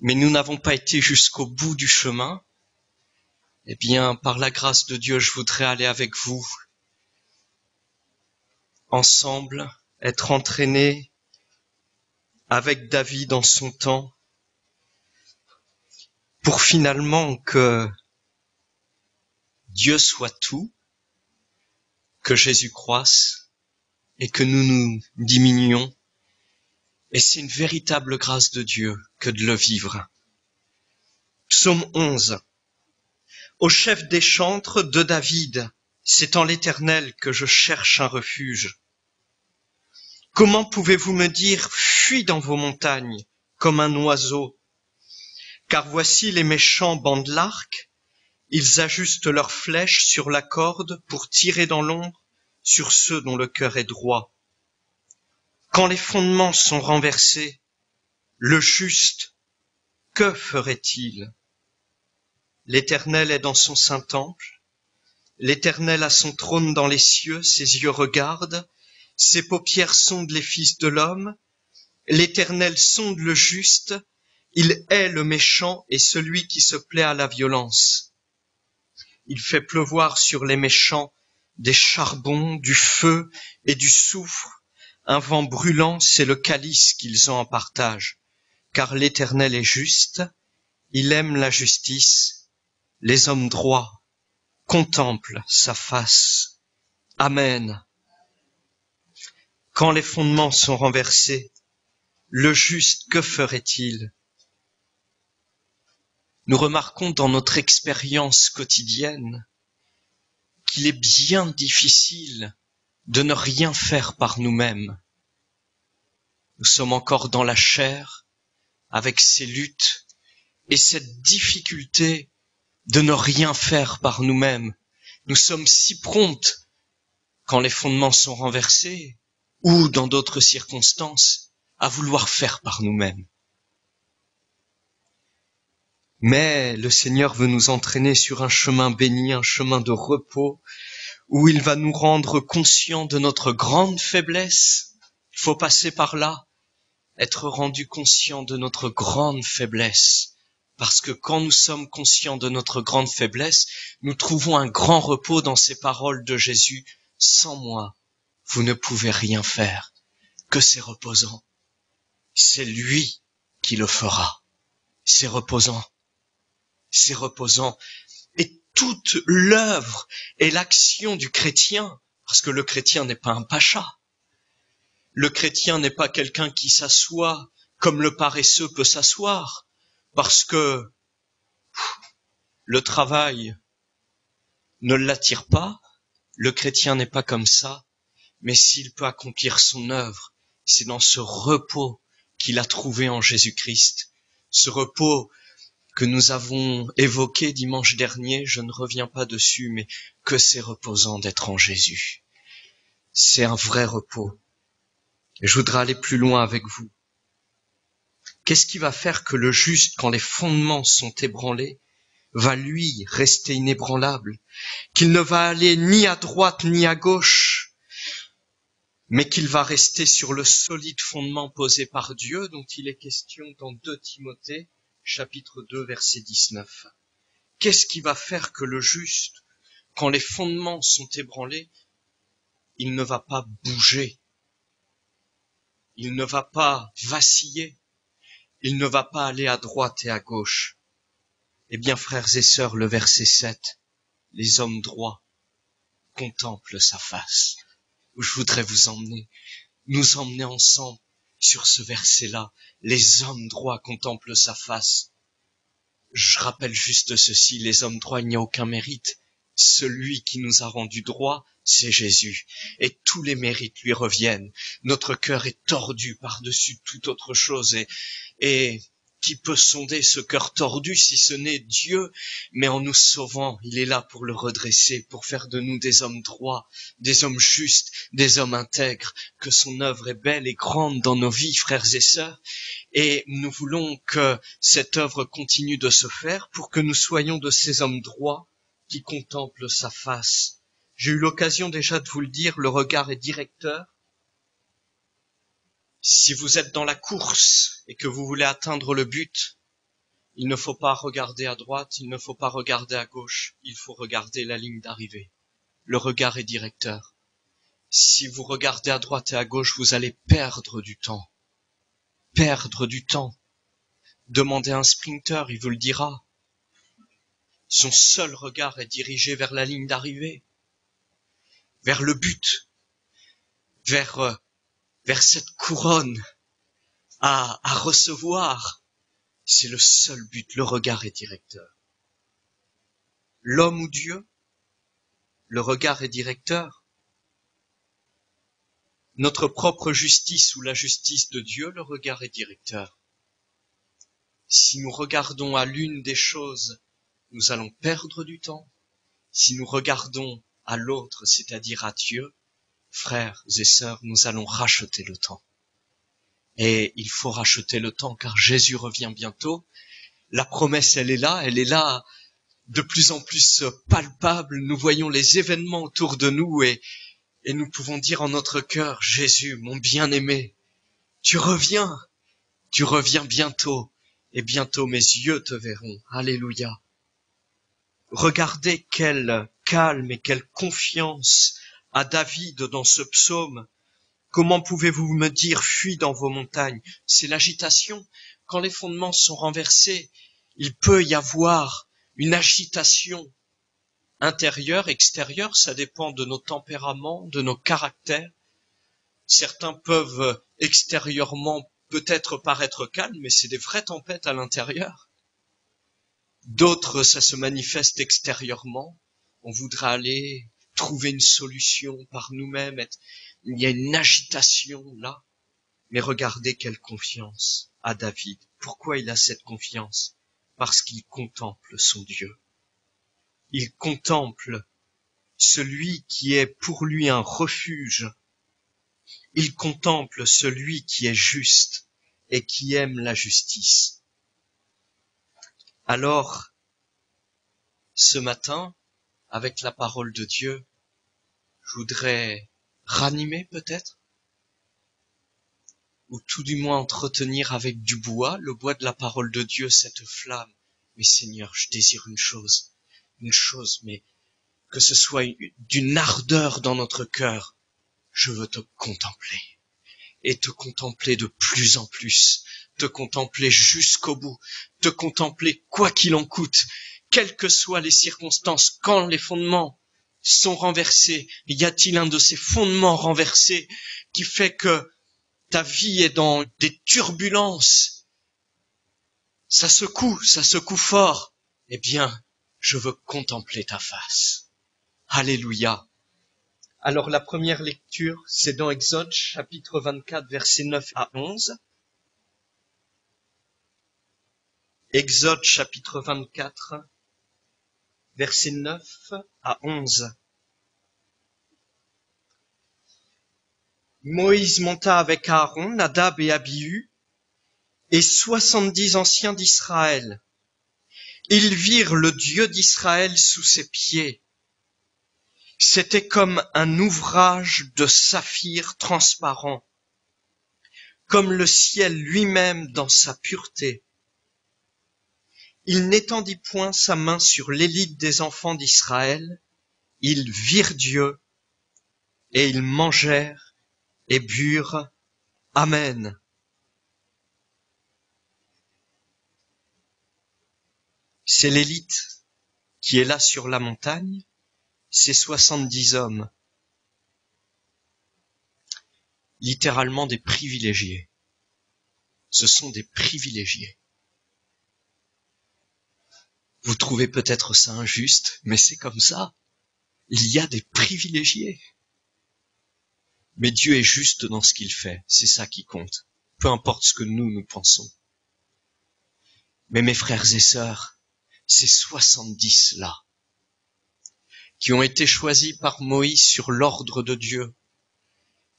mais nous n'avons pas été jusqu'au bout du chemin, eh bien, par la grâce de Dieu, je voudrais aller avec vous, ensemble, être entraînés avec David en son temps, pour finalement que Dieu soit tout, que Jésus croisse et que nous nous diminuions. Et c'est une véritable grâce de Dieu que de le vivre. Psaume 11. Au chef des chantres de David, c'est en l'Éternel que je cherche un refuge. Comment pouvez-vous me dire, fuis dans vos montagnes, comme un oiseau? Car voici les méchants bandent l'arc, ils ajustent leurs flèches sur la corde pour tirer dans l'ombre sur ceux dont le cœur est droit. Quand les fondements sont renversés, le juste, que ferait-il? L'Éternel est dans son saint temple, l'Éternel a son trône dans les cieux, ses yeux regardent, ses paupières sondent les fils de l'homme, l'Éternel sonde le juste, il hait le méchant et celui qui se plaît à la violence. Il fait pleuvoir sur les méchants des charbons, du feu et du soufre. Un vent brûlant, c'est le calice qu'ils ont en partage. Car l'Éternel est juste, il aime la justice. Les hommes droits contemplent sa face. Amen. Quand les fondements sont renversés, le juste, que ferait-il? Nous remarquons dans notre expérience quotidienne qu'il est bien difficile de ne rien faire par nous-mêmes. Nous sommes encore dans la chair, avec ces luttes et cette difficulté de ne rien faire par nous-mêmes. Nous sommes si promptes, quand les fondements sont renversés, ou dans d'autres circonstances, à vouloir faire par nous-mêmes. Mais le Seigneur veut nous entraîner sur un chemin béni, un chemin de repos, où il va nous rendre conscients de notre grande faiblesse. Il faut passer par là, être rendu conscient de notre grande faiblesse. Parce que quand nous sommes conscients de notre grande faiblesse, nous trouvons un grand repos dans ces paroles de Jésus. Sans moi, vous ne pouvez rien faire. Que c'est reposant. C'est lui qui le fera. C'est reposant. C'est reposant. Et toute l'œuvre et l'action du chrétien, parce que le chrétien n'est pas un pacha. Le chrétien n'est pas quelqu'un qui s'assoit comme le paresseux peut s'asseoir, parce que le travail ne l'attire pas. Le chrétien n'est pas comme ça, mais s'il peut accomplir son œuvre, c'est dans ce repos qu'il a trouvé en Jésus-Christ. Ce repos que nous avons évoqué dimanche dernier, je ne reviens pas dessus, mais que c'est reposant d'être en Jésus. C'est un vrai repos. Et je voudrais aller plus loin avec vous. Qu'est-ce qui va faire que le juste, quand les fondements sont ébranlés, va lui rester inébranlable, qu'il ne va aller ni à droite ni à gauche, mais qu'il va rester sur le solide fondement posé par Dieu, dont il est question dans 2 Timothée, chapitre 2, verset 19. Qu'est-ce qui va faire que le juste, quand les fondements sont ébranlés, il ne va pas bouger, il ne va pas vaciller, il ne va pas aller à droite et à gauche? Eh bien, frères et sœurs, le verset 7, les hommes droits contemplent sa face. Je voudrais nous emmener ensemble sur ce verset-là. Les hommes droits contemplent sa face. Je rappelle juste ceci, les hommes droits, il n'y a aucun mérite. Celui qui nous a rendus droits, c'est Jésus. Et tous les mérites lui reviennent. Notre cœur est tordu par-dessus toute autre chose et qui peut sonder ce cœur tordu si ce n'est Dieu? Mais en nous sauvant, il est là pour le redresser, pour faire de nous des hommes droits, des hommes justes, des hommes intègres, que son œuvre est belle et grande dans nos vies, frères et sœurs. Et nous voulons que cette œuvre continue de se faire pour que nous soyons de ces hommes droits qui contemplent sa face. J'ai eu l'occasion déjà de vous le dire, le regard est directeur. Si vous êtes dans la course et que vous voulez atteindre le but, Il ne faut pas regarder à droite, il ne faut pas regarder à gauche, il faut regarder la ligne d'arrivée. Le regard est directeur. Si vous regardez à droite et à gauche, vous allez perdre du temps. Perdre du temps. Demandez à un sprinter, il vous le dira. Son seul regard est dirigé vers la ligne d'arrivée, vers le but, vers cette couronne à recevoir. C'est le seul but, le regard est directeur. L'homme ou Dieu, le regard est directeur. Notre propre justice ou la justice de Dieu, le regard est directeur. Si nous regardons à l'une des choses, nous allons perdre du temps. Si nous regardons à l'autre, c'est-à-dire à Dieu, frères et sœurs, nous allons racheter le temps. Et il faut racheter le temps car Jésus revient bientôt. La promesse, elle est là de plus en plus palpable. Nous voyons les événements autour de nous et nous pouvons dire en notre cœur, Jésus, mon bien-aimé, tu reviens bientôt et bientôt mes yeux te verront. Alléluia. Regardez quel calme et quelle confiance a David dans ce psaume. Comment pouvez-vous me dire, fuis dans vos montagnes? C'est l'agitation. Quand les fondements sont renversés, il peut y avoir une agitation intérieure, extérieure, ça dépend de nos tempéraments, de nos caractères. Certains peuvent extérieurement peut-être paraître calmes, mais c'est des vraies tempêtes à l'intérieur. D'autres, ça se manifeste extérieurement. On voudra aller trouver une solution par nous-mêmes. Il y a une agitation là. Mais regardez quelle confiance a David. Pourquoi il a cette confiance? Parce qu'il contemple son Dieu. Il contemple celui qui est pour lui un refuge. Il contemple celui qui est juste et qui aime la justice. Alors, ce matin, avec la parole de Dieu, je voudrais ranimer peut-être, ou tout du moins entretenir avec du bois, le bois de la parole de Dieu, cette flamme. Mais Seigneur, je désire une chose, mais que ce soit d'une ardeur dans notre cœur. Je veux te contempler, et te contempler de plus en plus, te contempler jusqu'au bout, te contempler quoi qu'il en coûte, quelles que soient les circonstances, quand les fondements sont renversés. Y a-t-il un de ces fondements renversés qui fait que ta vie est dans des turbulences? Ça secoue fort. Eh bien, je veux contempler ta face. Alléluia. Alors la première lecture, c'est dans Exode, chapitre 24, versets 9 à 11. Exode, chapitre 24, versets 9 à 11. Moïse monta avec Aaron, Nadab et Abihu, et 70 anciens d'Israël. Ils virent le Dieu d'Israël sous ses pieds. C'était comme un ouvrage de saphir transparent, comme le ciel lui-même dans sa pureté. Il n'étendit point sa main sur l'élite des enfants d'Israël. Ils virent Dieu, et ils mangèrent et burent. Amen. C'est l'élite qui est là sur la montagne, c'est 70 hommes, littéralement des privilégiés. Ce sont des privilégiés. Vous trouvez peut-être ça injuste, mais c'est comme ça. Il y a des privilégiés. Mais Dieu est juste dans ce qu'il fait, c'est ça qui compte, peu importe ce que nous pensons. Mais mes frères et sœurs, ces 70 là, qui ont été choisis par Moïse sur l'ordre de Dieu,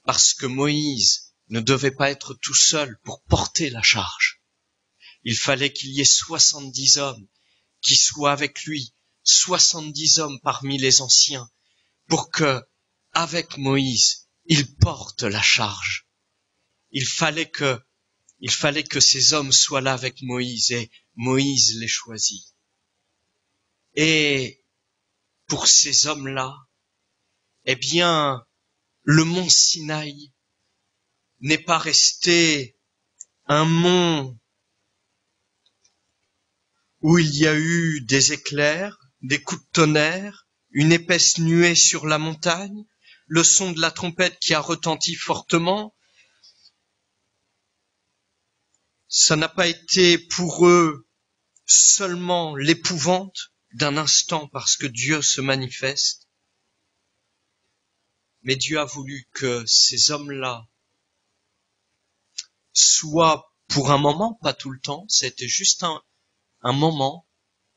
parce que Moïse ne devait pas être tout seul pour porter la charge. Il fallait qu'il y ait 70 hommes qui soient avec lui, 70 hommes parmi les anciens, pour que, avec Moïse, il porte la charge. Il fallait que Il fallait que ces hommes soient là avec Moïse et Moïse les choisit. Et pour ces hommes-là, eh bien, le mont Sinaï n'est pas resté un mont où il y a eu des éclairs, des coups de tonnerre, une épaisse nuée sur la montagne, le son de la trompette qui a retenti fortement. Ça n'a pas été pour eux seulement l'épouvante d'un instant parce que Dieu se manifeste, mais Dieu a voulu que ces hommes-là soient pour un moment, pas tout le temps, c'était juste un moment,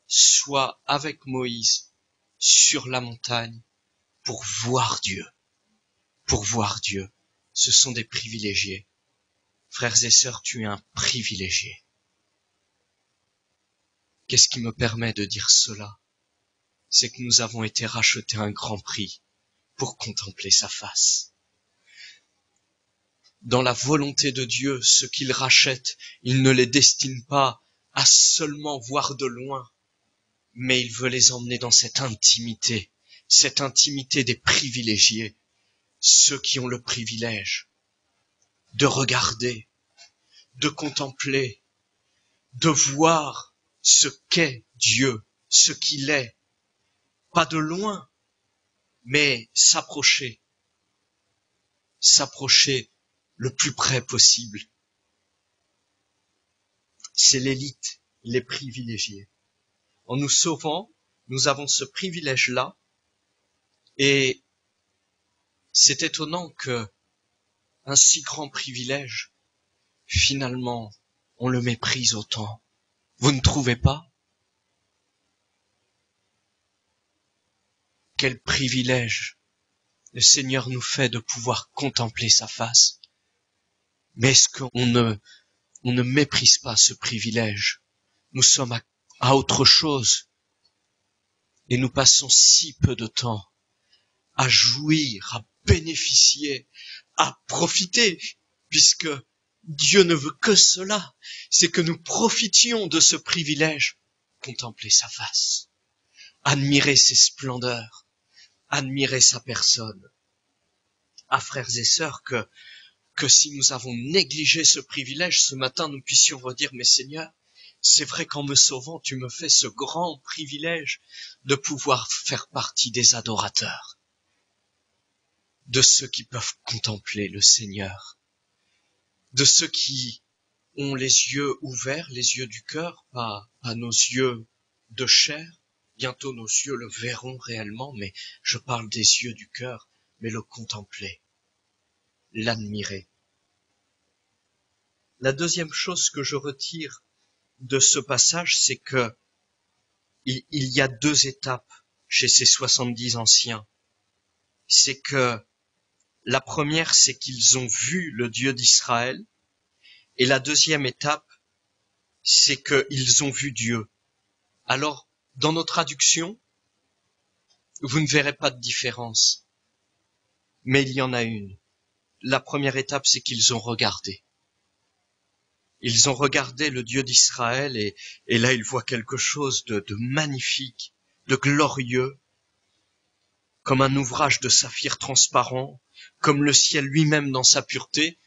soient avec Moïse sur la montagne pour voir Dieu. Pour voir Dieu. Ce sont des privilégiés. Frères et sœurs, tu es un privilégié. Qu'est-ce qui me permet de dire cela? C'est que nous avons été rachetés à un grand prix pour contempler sa face. Dans la volonté de Dieu, ceux qu'il rachète, il ne les destine pas à seulement voir de loin, mais il veut les emmener dans cette intimité des privilégiés, ceux qui ont le privilège de regarder, de contempler, de voir ce qu'est Dieu, ce qu'il est, pas de loin, mais s'approcher le plus près possible. C'est l'élite, les privilégiés. En nous sauvant, nous avons ce privilège-là, et c'est étonnant que un si grand privilège, finalement, on le méprise autant. Vous ne trouvez pas? Quel privilège le Seigneur nous fait de pouvoir contempler sa face. Mais est-ce qu'on ne méprise pas ce privilège? Nous sommes à autre chose. Et nous passons si peu de temps à jouir, à bénéficier, à profiter, puisque Dieu ne veut que cela, c'est que nous profitions de ce privilège, contempler sa face, admirer ses splendeurs, admirer sa personne. Ah, frères et sœurs, que si nous avons négligé ce privilège, ce matin nous puissions redire, mais Seigneur, c'est vrai qu'en me sauvant, tu me fais ce grand privilège de pouvoir faire partie des adorateurs, de ceux qui peuvent contempler le Seigneur, de ceux qui ont les yeux ouverts, les yeux du cœur, pas nos yeux de chair. Bientôt nos yeux le verront réellement, mais je parle des yeux du cœur, mais le contempler, l'admirer. La deuxième chose que je retire de ce passage, c'est que il y a deux étapes chez ces 70 anciens. C'est que la première, c'est qu'ils ont vu le Dieu d'Israël, et la deuxième étape, c'est qu'ils ont vu Dieu. Alors, dans nos traductions, vous ne verrez pas de différence, mais il y en a une. La première étape, c'est qu'ils ont regardé. Ils ont regardé le Dieu d'Israël et là, ils voient quelque chose de magnifique, de glorieux, comme un ouvrage de saphir transparent, comme le ciel lui-même dans sa pureté.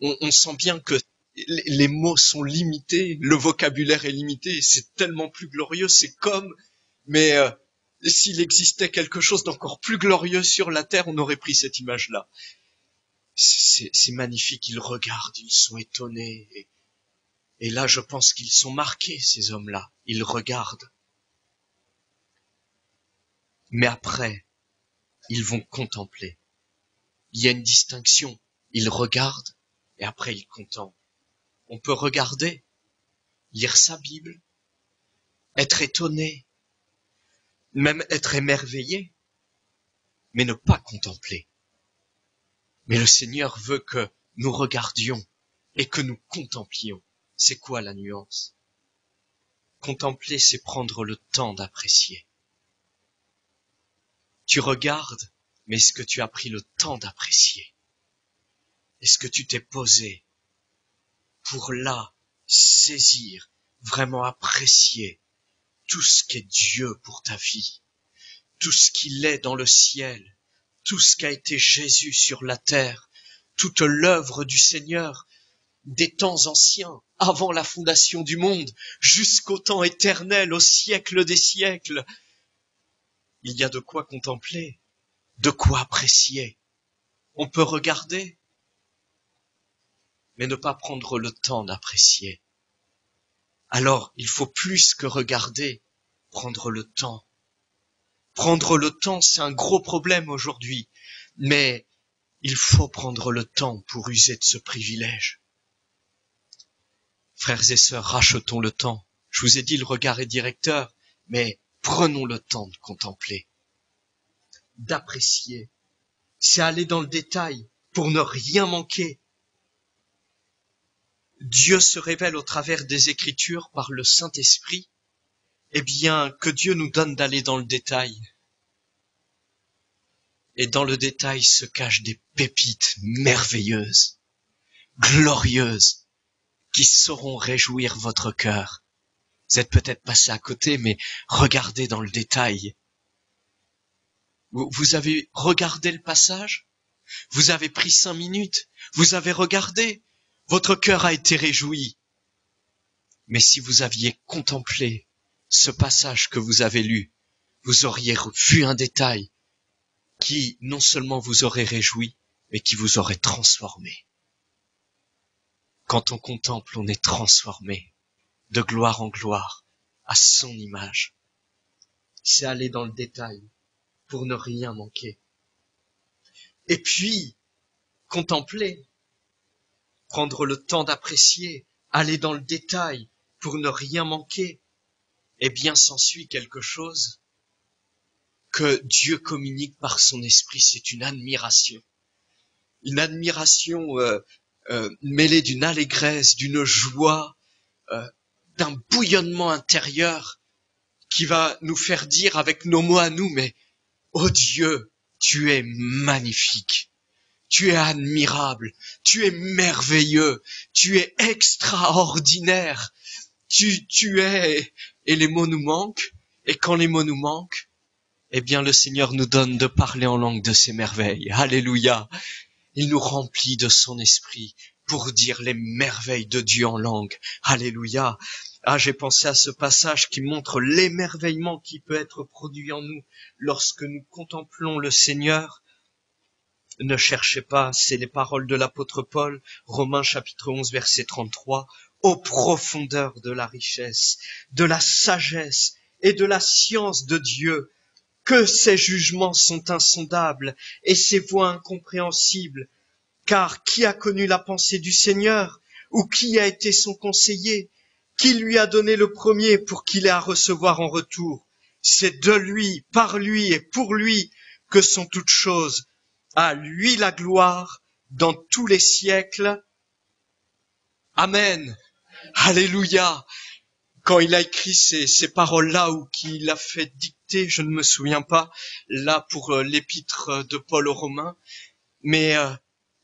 On sent bien que les mots sont limités, le vocabulaire est limité, et c'est tellement plus glorieux, c'est comme, mais s'il existait quelque chose d'encore plus glorieux sur la terre, on aurait pris cette image-là. C'est magnifique, ils regardent, ils sont étonnés, et là je pense qu'ils sont marqués, ces hommes-là, ils regardent. Mais après, ils vont contempler. Il y a une distinction, ils regardent, et après ils contemplent. On peut regarder, lire sa Bible, être étonné, même être émerveillé, mais ne pas contempler. Mais le Seigneur veut que nous regardions et que nous contemplions. C'est quoi la nuance? Contempler, c'est prendre le temps d'apprécier. Tu regardes, mais est-ce que tu as pris le temps d'apprécier? Est-ce que tu t'es posé? pour là saisir, vraiment apprécier tout ce qu'est Dieu pour ta vie, tout ce qu'il est dans le ciel, tout ce qu'a été Jésus sur la terre, toute l'œuvre du Seigneur, des temps anciens, avant la fondation du monde, jusqu'au temps éternel, au siècle des siècles. Il y a de quoi contempler, de quoi apprécier. On peut regarder, mais ne pas prendre le temps d'apprécier. Alors, il faut plus que regarder, prendre le temps. Prendre le temps, c'est un gros problème aujourd'hui, mais il faut prendre le temps pour user de ce privilège. Frères et sœurs, rachetons le temps. Je vous ai dit, le regard est directeur, mais prenons le temps de contempler, d'apprécier. C'est aller dans le détail pour ne rien manquer. Dieu se révèle au travers des Écritures par le Saint-Esprit. Eh bien, que Dieu nous donne d'aller dans le détail. Et dans le détail se cachent des pépites merveilleuses, glorieuses, qui sauront réjouir votre cœur. Vous êtes peut-être passé à côté, mais regardez dans le détail. Vous avez regardé le passage? Vous avez pris 5 minutes? Vous avez regardé? Votre cœur a été réjoui. Mais si vous aviez contemplé ce passage que vous avez lu, vous auriez vu un détail qui non seulement vous aurait réjoui, mais qui vous aurait transformé. Quand on contemple, on est transformé de gloire en gloire, à son image. C'est aller dans le détail pour ne rien manquer. Et puis, contempler, prendre le temps d'apprécier, aller dans le détail pour ne rien manquer, eh bien s'ensuit quelque chose que Dieu communique par son esprit, c'est une admiration mêlée d'une allégresse, d'une joie, d'un bouillonnement intérieur qui va nous faire dire avec nos mots à nous, mais oh Dieu, tu es magnifique, tu es admirable, tu es merveilleux, tu es extraordinaire, tu es, et les mots nous manquent, et quand les mots nous manquent, eh bien le Seigneur nous donne de parler en langue de ses merveilles. Alléluia. Il nous remplit de son esprit pour dire les merveilles de Dieu en langue. Alléluia. Ah, j'ai pensé à ce passage qui montre l'émerveillement qui peut être produit en nous lorsque nous contemplons le Seigneur. Ne cherchez pas, c'est les paroles de l'apôtre Paul, Romains chapitre 11, verset 33. Aux profondeurs de la richesse, de la sagesse et de la science de Dieu, que ses jugements sont insondables et ses voies incompréhensibles. Car qui a connu la pensée du Seigneur? Ou qui a été son conseiller? Qui lui a donné le premier pour qu'il ait à recevoir en retour? C'est de lui, par lui et pour lui que sont toutes choses. À lui la gloire dans tous les siècles. Amen. Alléluia. Quand il a écrit ces paroles-là ou qu'il a fait dicter, je ne me souviens pas, là pour l'épître de Paul aux Romains, mais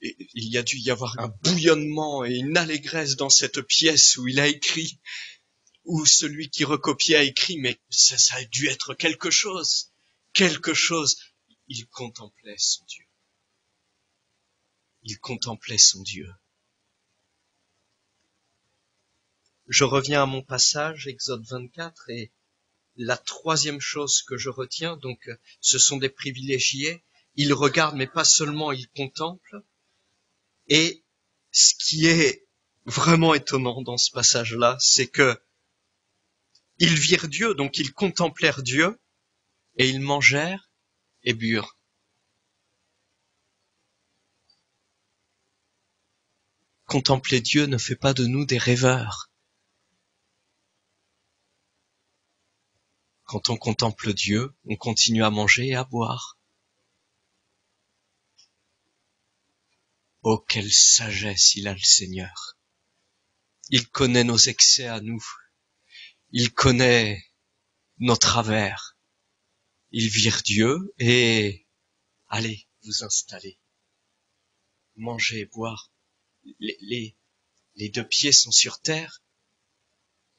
il y a dû y avoir un bouillonnement et une allégresse dans cette pièce où il a écrit, où celui qui recopiait a écrit, mais ça a dû être quelque chose. Il contemplait son Dieu. Il contemplait son Dieu. Je reviens à mon passage, Exode 24, et la troisième chose que je retiens, donc, ce sont des privilégiés. Ils regardent, mais pas seulement, ils contemplent. Et ce qui est vraiment étonnant dans ce passage-là, c'est que ils virent Dieu, donc ils contemplèrent Dieu, et ils mangèrent et burent. Contempler Dieu ne fait pas de nous des rêveurs. Quand on contemple Dieu, on continue à manger et à boire. Oh, quelle sagesse il a le Seigneur. Il connaît nos excès à nous. Il connaît nos travers. Ils virent Dieu et allez vous installer. Manger et boire. Les Les 2 pieds sont sur terre,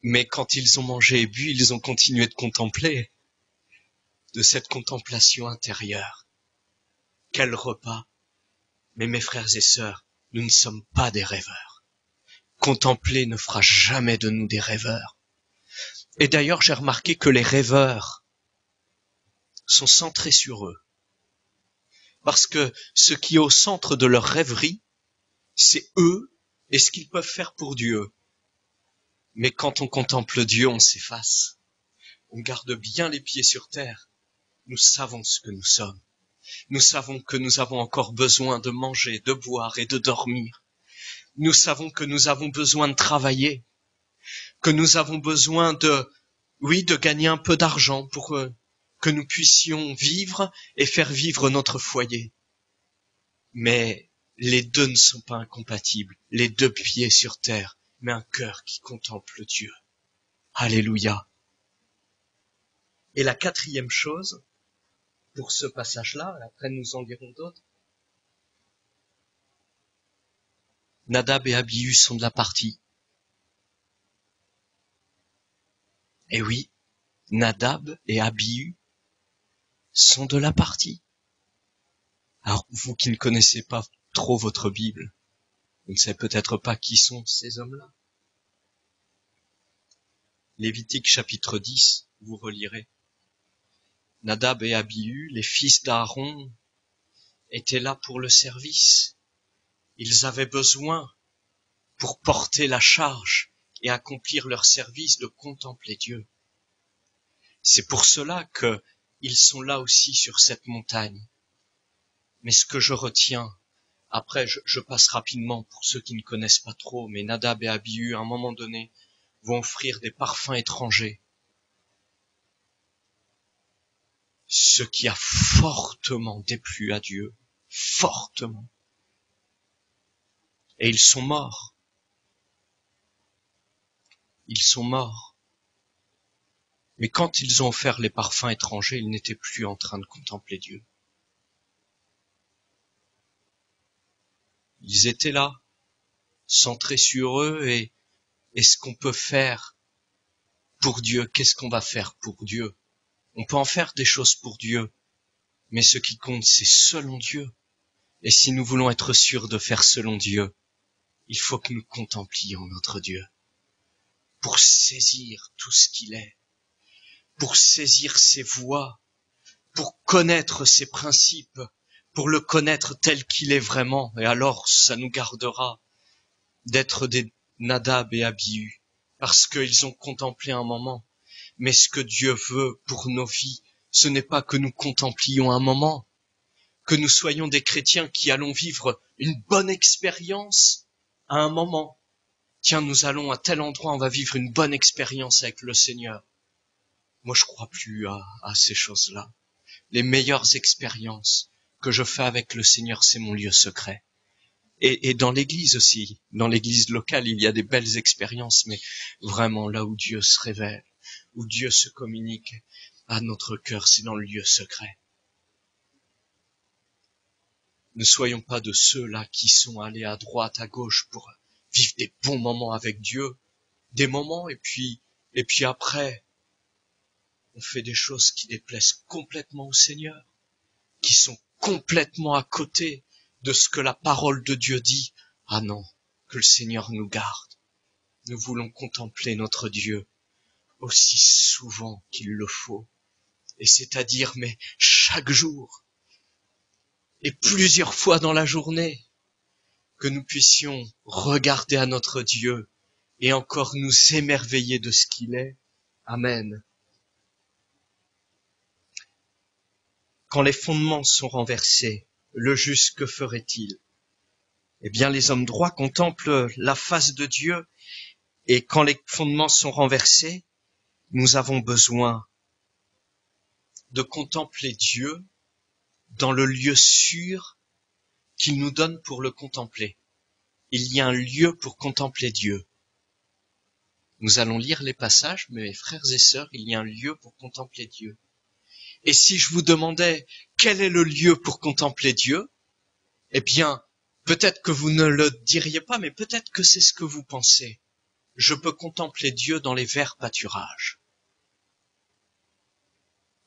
mais quand ils ont mangé et bu, ils ont continué de contempler, de cette contemplation intérieure. Quel repas! Mais mes frères et sœurs, nous ne sommes pas des rêveurs. Contempler ne fera jamais de nous des rêveurs. Et d'ailleurs, j'ai remarqué que les rêveurs sont centrés sur eux. Parce que ce qui est au centre de leur rêverie, c'est eux et ce qu'ils peuvent faire pour Dieu. Mais quand on contemple Dieu, on s'efface. On garde bien les pieds sur terre. Nous savons ce que nous sommes. Nous savons que nous avons encore besoin de manger, de boire et de dormir. Nous savons que nous avons besoin de travailler, que nous avons besoin de gagner un peu d'argent pour que nous puissions vivre et faire vivre notre foyer. Mais les 2 ne sont pas incompatibles. Les 2 pieds sur terre, mais un cœur qui contemple Dieu. Alléluia. Et la 4e chose, pour ce passage-là, après nous en lirons d'autres, Nadab et Abihu sont de la partie. Et oui, Nadab et Abihu sont de la partie. Alors, vous qui ne connaissez pas trop votre Bible, vous ne savez peut-être pas qui sont ces hommes-là. Lévitique chapitre 10, vous relirez. Nadab et Abihu, les fils d'Aaron, étaient là pour le service. Ils avaient besoin, pour porter la charge et accomplir leur service, de contempler Dieu. C'est pour cela qu'ils sont là aussi sur cette montagne. Mais ce que je retiens, après je passe rapidement pour ceux qui ne connaissent pas trop, mais Nadab et Abihu, à un moment donné, vont offrir des parfums étrangers. Ce qui a fortement déplu à Dieu, fortement. Et ils sont morts. Ils sont morts. Mais quand ils ont offert les parfums étrangers, ils n'étaient plus en train de contempler Dieu. Ils étaient là, centrés sur eux et ce qu'on peut faire pour Dieu. Qu'est-ce qu'on va faire pour Dieu? On peut en faire des choses pour Dieu, mais ce qui compte, c'est selon Dieu. Et si nous voulons être sûrs de faire selon Dieu, il faut que nous contemplions notre Dieu pour saisir tout ce qu'il est, pour saisir ses voies, pour connaître ses principes, pour le connaître tel qu'il est vraiment. Et alors, ça nous gardera d'être des Nadab et Abihu, parce qu'ils ont contemplé un moment. Mais ce que Dieu veut pour nos vies, ce n'est pas que nous contemplions un moment, que nous soyons des chrétiens qui allons vivre une bonne expérience à un moment. Tiens, nous allons à tel endroit, on va vivre une bonne expérience avec le Seigneur. Moi, je crois plus à ces choses-là. Les meilleures expériences que je fais avec le Seigneur, c'est mon lieu secret. Et dans l'église aussi, dans l'église locale, il y a des belles expériences, mais vraiment là où Dieu se révèle, où Dieu se communique à notre cœur, c'est dans le lieu secret. Ne soyons pas de ceux-là qui sont allés à droite, à gauche pour vivre des bons moments avec Dieu, des moments et puis après, on fait des choses qui déplaisent complètement au Seigneur, qui sont complètement à côté de ce que la parole de Dieu dit. Ah non, que le Seigneur nous garde. Nous voulons contempler notre Dieu aussi souvent qu'il le faut, et c'est-à-dire mais chaque jour et plusieurs fois dans la journée, que nous puissions regarder à notre Dieu et encore nous émerveiller de ce qu'il est. Amen. Quand les fondements sont renversés, le juste que ferait-il? Eh bien, les hommes droits contemplent la face de Dieu, et quand les fondements sont renversés, nous avons besoin de contempler Dieu dans le lieu sûr qu'il nous donne pour le contempler. Il y a un lieu pour contempler Dieu. Nous allons lire les passages, mes frères et sœurs, il y a un lieu pour contempler Dieu. Et si je vous demandais quel est le lieu pour contempler Dieu, eh bien, Peut-être que vous ne le diriez pas, mais peut-être que c'est ce que vous pensez. Je peux contempler Dieu dans les verts pâturages.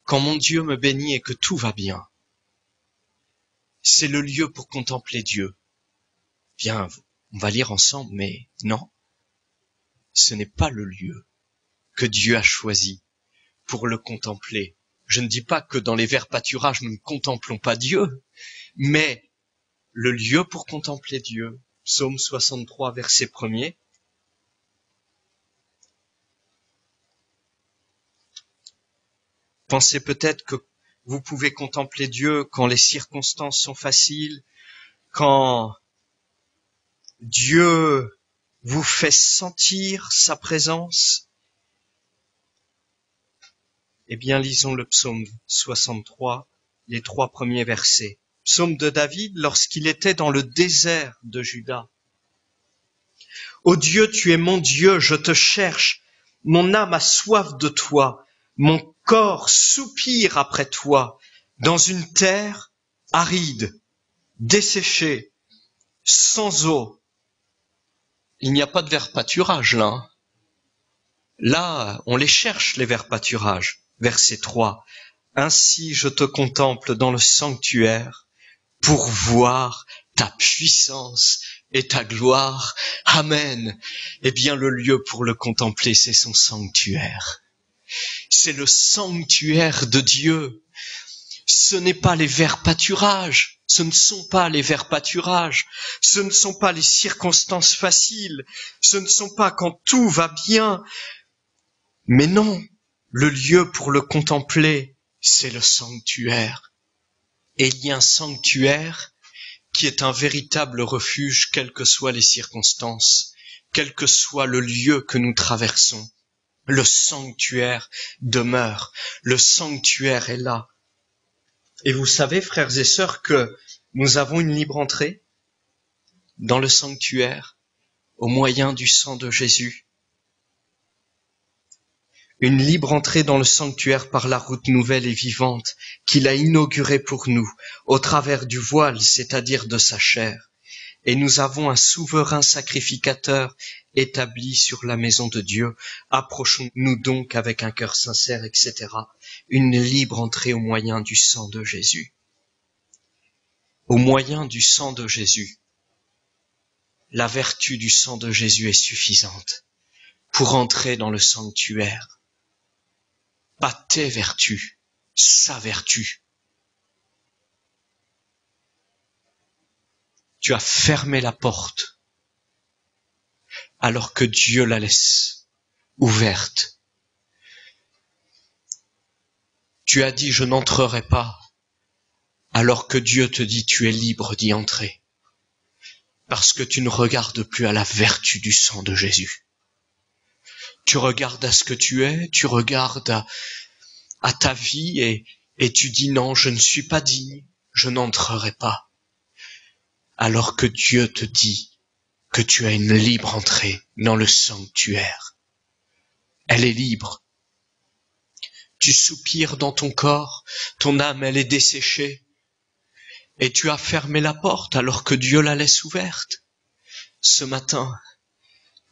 Quand mon Dieu me bénit et que tout va bien, c'est le lieu pour contempler Dieu. Bien, on va lire ensemble, mais non, ce n'est pas le lieu que Dieu a choisi pour le contempler. Je ne dis pas que dans les verts pâturages nous ne contemplons pas Dieu, mais le lieu pour contempler Dieu. Psaume 63, verset 1er. Pensez peut-être que vous pouvez contempler Dieu quand les circonstances sont faciles, quand Dieu vous fait sentir sa présence. Eh bien, lisons le psaume 63, les 3 premiers versets. Psaume de David lorsqu'il était dans le désert de Juda. Ô Dieu, tu es mon Dieu, je te cherche. Mon âme a soif de toi. Mon corps soupire après toi. Dans une terre aride, desséchée, sans eau. Il n'y a pas de verts pâturages là. Hein. Là, on les cherche, les verts pâturages. Verset 3. Ainsi je te contemple dans le sanctuaire pour voir ta puissance et ta gloire. Amen. Eh bien, le lieu pour le contempler, c'est son sanctuaire. C'est le sanctuaire de Dieu. Ce n'est pas les verts pâturages. Ce ne sont pas les verts pâturages. Ce ne sont pas les circonstances faciles. Ce ne sont pas quand tout va bien. Mais non, le lieu pour le contempler, c'est le sanctuaire. Et il y a un sanctuaire qui est un véritable refuge, quelles que soient les circonstances, quel que soit le lieu que nous traversons. Le sanctuaire demeure, le sanctuaire est là. Et vous savez, frères et sœurs, que nous avons une libre entrée dans le sanctuaire au moyen du sang de Jésus. Une libre entrée dans le sanctuaire par la route nouvelle et vivante qu'il a inaugurée pour nous, au travers du voile, c'est-à-dire de sa chair. Et nous avons un souverain sacrificateur établi sur la maison de Dieu. Approchons-nous donc avec un cœur sincère, etc. Une libre entrée au moyen du sang de Jésus. Au moyen du sang de Jésus. La vertu du sang de Jésus est suffisante pour entrer dans le sanctuaire. Pas tes vertus, sa vertu. Tu as fermé la porte alors que Dieu la laisse ouverte. Tu as dit je n'entrerai pas alors que Dieu te dit tu es libre d'y entrer. Parce que tu ne regardes plus à la vertu du sang de Jésus. Tu regardes à ce que tu es, tu regardes à ta vie et tu dis non, je ne suis pas digne, je n'entrerai pas. Alors que Dieu te dit que tu as une libre entrée dans le sanctuaire. Elle est libre. Tu soupires dans ton corps, ton âme elle est desséchée et tu as fermé la porte alors que Dieu la laisse ouverte. Ce matin,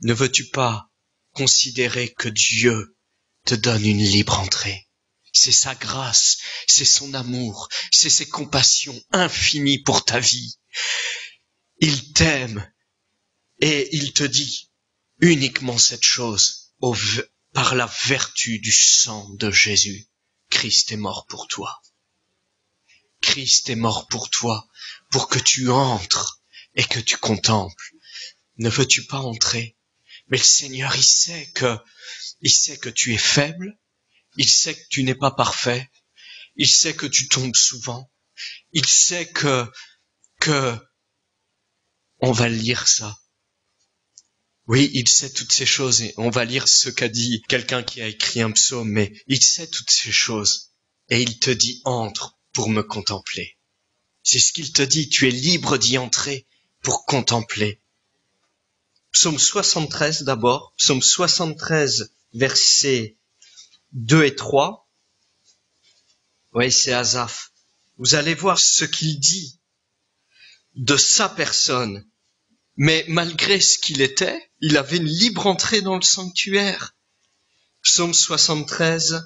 ne veux-tu pas considérer que Dieu te donne une libre entrée? C'est sa grâce, c'est son amour, c'est ses compassions infinies pour ta vie. Il t'aime et il te dit uniquement cette chose par la vertu du sang de Jésus. Christ est mort pour toi. Christ est mort pour toi, pour que tu entres et que tu contemples. Ne veux-tu pas entrer? Mais le Seigneur, il sait que tu es faible, il sait que tu n'es pas parfait, il sait que tu tombes souvent, il sait que on va lire ça. Oui, il sait toutes ces choses et on va lire ce qu'a dit quelqu'un qui a écrit un psaume, mais il sait toutes ces choses et il te dit entre pour me contempler. C'est ce qu'il te dit, tu es libre d'y entrer pour contempler. Psaume 73 d'abord, psaume 73 versets 2 et 3. Oui, c'est Asaph. Vous allez voir ce qu'il dit. de sa personne. Mais malgré ce qu'il était, il avait une libre entrée dans le sanctuaire. Psaume 73,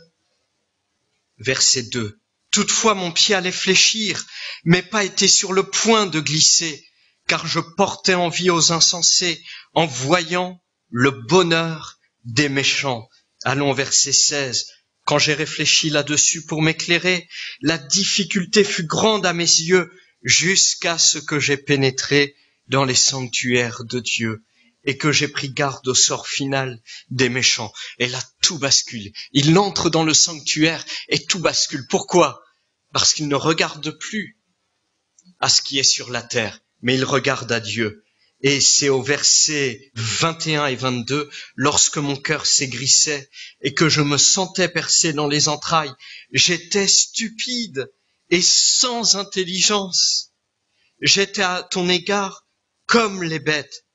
verset 2. Toutefois, mon pied allait fléchir, mais pas été sur le point de glisser, car je portais envie aux insensés en voyant le bonheur des méchants. Allons, verset 16. Quand j'ai réfléchi là-dessus pour m'éclairer, la difficulté fut grande à mes yeux, jusqu'à ce que j'ai pénétré dans les sanctuaires de Dieu et que j'ai pris garde au sort final des méchants. Et là, tout bascule. Il entre dans le sanctuaire et tout bascule. Pourquoi? Parce qu'il ne regarde plus à ce qui est sur la terre, mais il regarde à Dieu. Et c'est au verset 21 et 22, lorsque mon cœur s'aigrissait et que je me sentais percé dans les entrailles, j'étais stupide et sans intelligence. J'étais à ton égard comme les bêtes.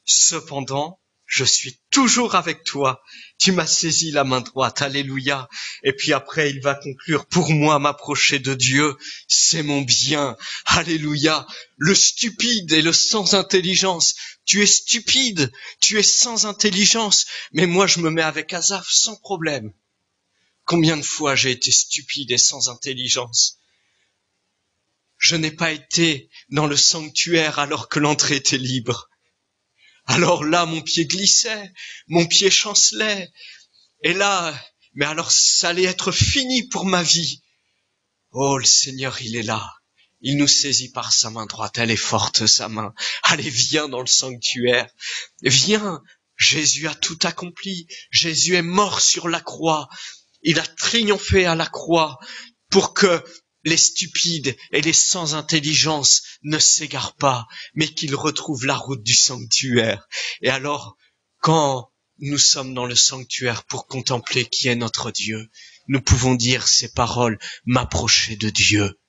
Cependant, je suis toujours avec toi. Tu m'as saisi la main droite. Alléluia. Et puis après, il va conclure, pour moi, m'approcher de Dieu, c'est mon bien. Alléluia. Le stupide et le sans intelligence. Tu es stupide, tu es sans intelligence, mais moi, je me mets avec Asaph sans problème. Combien de fois j'ai été stupide et sans intelligence? Je n'ai pas été dans le sanctuaire alors que l'entrée était libre. Alors là, mon pied glissait, mon pied chancelait. Et là, mais alors ça allait être fini pour ma vie. Oh, le Seigneur, il est là. Il nous saisit par sa main droite. Elle est forte, sa main. Allez, viens dans le sanctuaire. Viens. Jésus a tout accompli. Jésus est mort sur la croix. Il a triomphé à la croix pour que les stupides et les sans intelligence ne s'égarent pas, mais qu'ils retrouvent la route du sanctuaire. Et alors, quand nous sommes dans le sanctuaire pour contempler qui est notre Dieu, nous pouvons dire ces paroles, m'approcher de Dieu,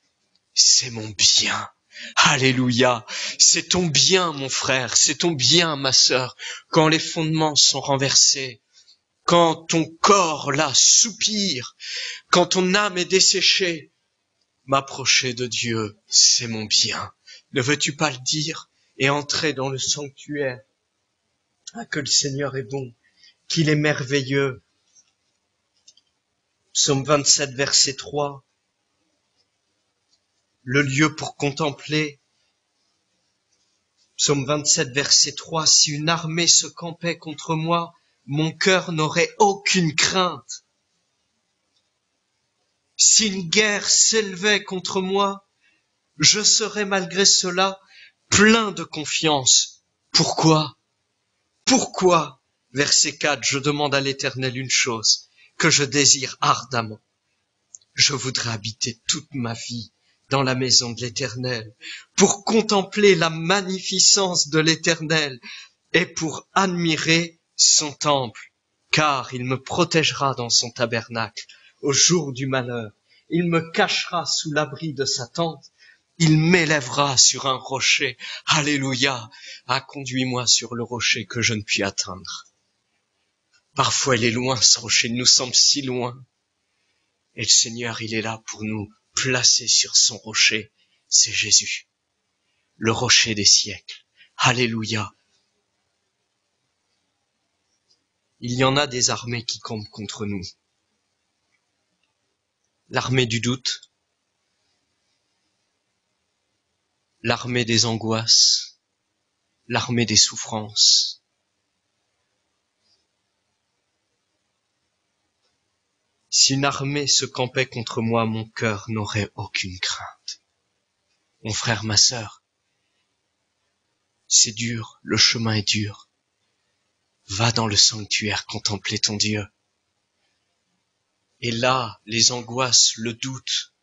c'est mon bien. Alléluia, c'est ton bien, mon frère, c'est ton bien, ma sœur, quand les fondements sont renversés, quand ton corps, là, soupire, quand ton âme est desséchée, m'approcher de Dieu, c'est mon bien. Ne veux-tu pas le dire et entrer dans le sanctuaire? Ah, que le Seigneur est bon, qu'il est merveilleux. Psaume 27, verset 3. Le lieu pour contempler. Psaume 27, verset 3. Si une armée se campait contre moi, mon cœur n'aurait aucune crainte. Si une guerre s'élevait contre moi, je serais malgré cela plein de confiance. Pourquoi? Pourquoi? Verset 4, je demande à l'Éternel une chose, que je désire ardemment. Je voudrais habiter toute ma vie dans la maison de l'Éternel, pour contempler la magnificence de l'Éternel et pour admirer son temple, car il me protégera dans son tabernacle au jour du malheur. Il me cachera sous l'abri de sa tente. Il m'élèvera sur un rocher. Alléluia. Ah, conduis-moi sur le rocher que je ne puis atteindre. Parfois, il est loin, ce rocher. Il nous semble si loin. Et le Seigneur, il est là pour nous placer sur son rocher. C'est Jésus. Le rocher des siècles. Alléluia. Il y en a des armées qui campent contre nous. L'armée du doute, l'armée des angoisses, l'armée des souffrances. Si une armée se campait contre moi, mon cœur n'aurait aucune crainte. Mon frère, ma sœur, c'est dur, le chemin est dur. Va dans le sanctuaire contempler ton Dieu. Et là, les angoisses, le doute,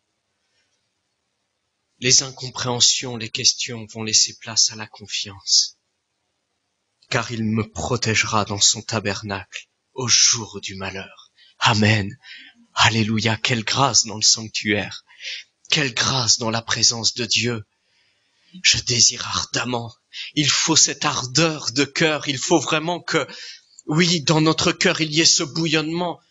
les incompréhensions, les questions vont laisser place à la confiance. Car il me protégera dans son tabernacle au jour du malheur. Amen. Alléluia. Quelle grâce dans le sanctuaire. Quelle grâce dans la présence de Dieu. Je désire ardemment. Il faut cette ardeur de cœur. Il faut vraiment que, oui, dans notre cœur, il y ait ce bouillonnement.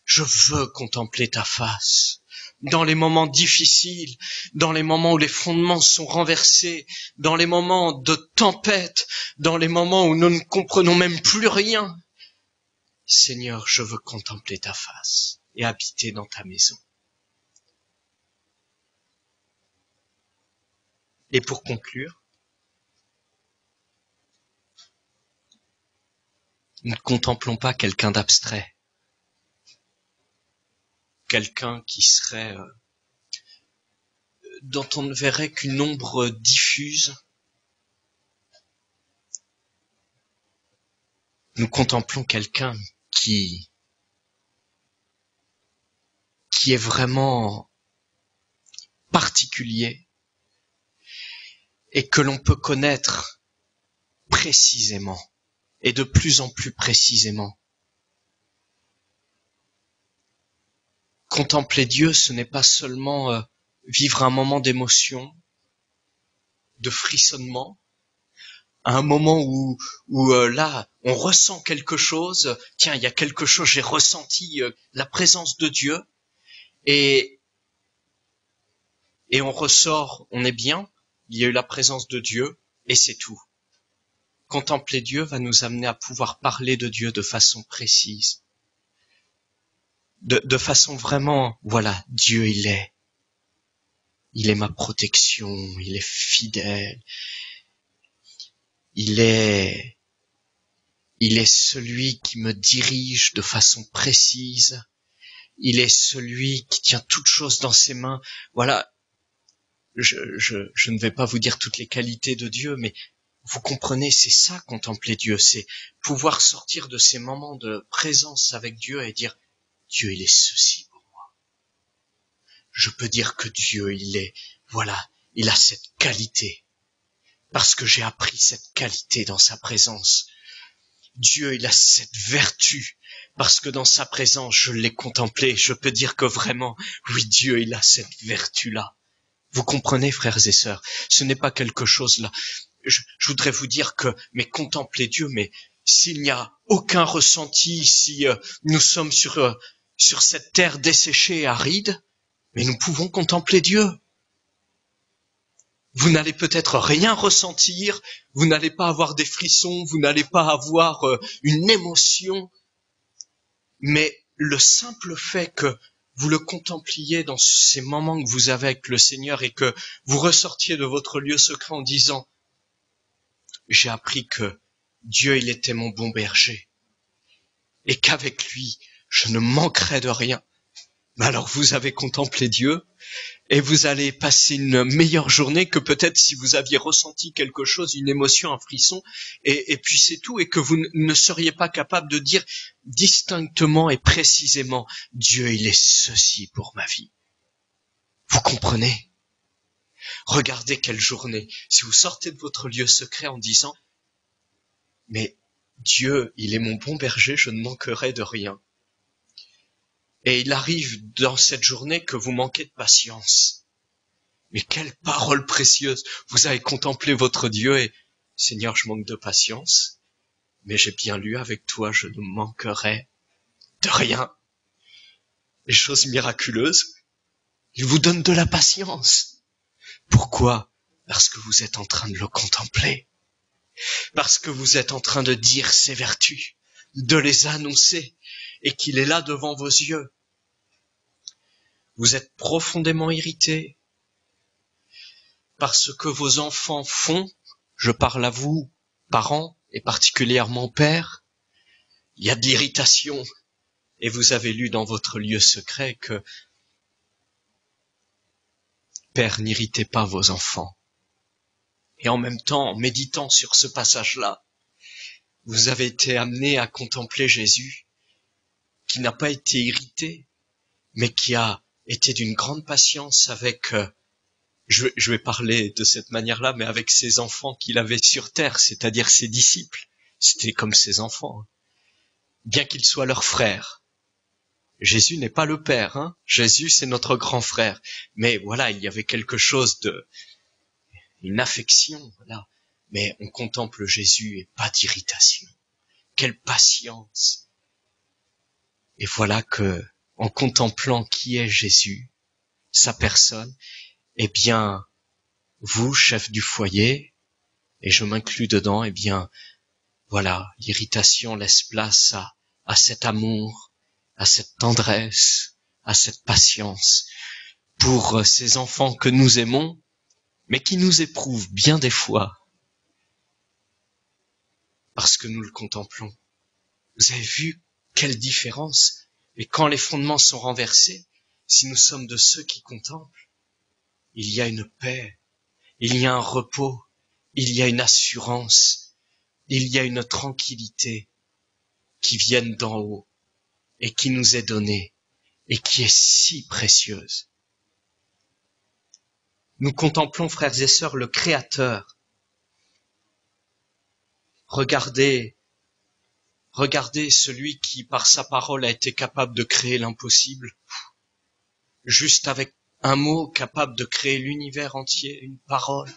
Je veux contempler ta face. dans les moments difficiles, dans les moments où les fondements sont renversés, dans les moments de tempête, dans les moments où nous ne comprenons même plus rien. Seigneur, je veux contempler ta face et habiter dans ta maison. Et pour conclure, nous ne contemplons pas quelqu'un d'abstrait, quelqu'un qui serait dont on ne verrait qu'une ombre diffuse. Nous contemplons quelqu'un qui est vraiment particulier et que l'on peut connaître précisément et de plus en plus précisément. Contempler Dieu, ce n'est pas seulement vivre un moment d'émotion, de frissonnement, un moment où là, on ressent quelque chose. Tiens, il y a quelque chose, j'ai ressenti la présence de Dieu et on ressort, on est bien, il y a eu la présence de Dieu et c'est tout. Contempler Dieu va nous amener à pouvoir parler de Dieu de façon précise. De façon vraiment, voilà, Dieu il est ma protection, il est fidèle, il est celui qui me dirige de façon précise, il est celui qui tient toutes choses dans ses mains. Voilà, je ne vais pas vous dire toutes les qualités de Dieu, mais vous comprenez, c'est ça, contempler Dieu, c'est pouvoir sortir de ces moments de présence avec Dieu et dire, Dieu, il est ceci pour moi. Je peux dire que Dieu, il a cette qualité, parce que j'ai appris cette qualité dans sa présence. Dieu, il a cette vertu, parce que dans sa présence, je l'ai contemplé. Je peux dire que vraiment, oui, Dieu, il a cette vertu-là. Vous comprenez, frères et sœurs, ce n'est pas quelque chose là. Je voudrais vous dire que, mais contempler Dieu, mais s'il n'y a aucun ressenti, si nous sommes sur cette terre desséchée et aride, mais nous pouvons contempler Dieu. Vous n'allez peut-être rien ressentir, vous n'allez pas avoir des frissons, vous n'allez pas avoir une émotion, mais le simple fait que vous le contempliez dans ces moments que vous avez avec le Seigneur et que vous ressortiez de votre lieu secret en disant « J'ai appris que Dieu, il était mon bon berger et qu'avec lui, je ne manquerai de rien. » Mais alors vous avez contemplé Dieu et vous allez passer une meilleure journée que peut-être si vous aviez ressenti quelque chose, une émotion, un frisson, et puis c'est tout, et que vous ne seriez pas capable de dire distinctement et précisément « Dieu, il est ceci pour ma vie ». Vous comprenez ? Regardez quelle journée. Si vous sortez de votre lieu secret en disant « Mais Dieu, il est mon bon berger, je ne manquerai de rien ». Et il arrive dans cette journée que vous manquez de patience. Mais quelle parole précieuse! Vous avez contemplé votre Dieu et « Seigneur, je manque de patience, mais j'ai bien lu avec toi, je ne manquerai de rien. » Les choses miraculeuses, il vous donne de la patience. Pourquoi? Parce que vous êtes en train de le contempler. Parce que vous êtes en train de dire ses vertus, de les annoncer, et qu'il est là devant vos yeux. Vous êtes profondément irrité par ce que vos enfants font. Je parle à vous, parents, et particulièrement pères. Il y a de l'irritation, et vous avez lu dans votre lieu secret que Père, n'irritez pas vos enfants. Et en même temps, en méditant sur ce passage-là, vous avez été amené à contempler Jésus, qui n'a pas été irrité, mais qui a été d'une grande patience avec, je vais parler de cette manière-là, mais avec ses enfants qu'il avait sur terre, c'est-à-dire ses disciples. C'était comme ses enfants, bien qu'ils soient leurs frères. Jésus n'est pas le Père, hein. Jésus, c'est notre grand frère. Mais voilà, il y avait quelque chose une affection, voilà. Mais on contemple Jésus et pas d'irritation. Quelle patience! Et voilà que, en contemplant qui est Jésus, sa personne, eh bien, vous, chef du foyer, et je m'inclus dedans, eh bien, voilà, l'irritation laisse place à cet amour, à cette tendresse, à cette patience pour ces enfants que nous aimons, mais qui nous éprouvent bien des fois parce que nous le contemplons. Vous avez vu quelle différence? Et quand les fondements sont renversés, si nous sommes de ceux qui contemplent, il y a une paix, il y a un repos, il y a une assurance, il y a une tranquillité qui viennent d'en haut et qui nous est donnée et qui est si précieuse. Nous contemplons, frères et sœurs, le Créateur. Regardez celui qui, par sa parole, a été capable de créer l'impossible, juste avec un mot, capable de créer l'univers entier, une parole.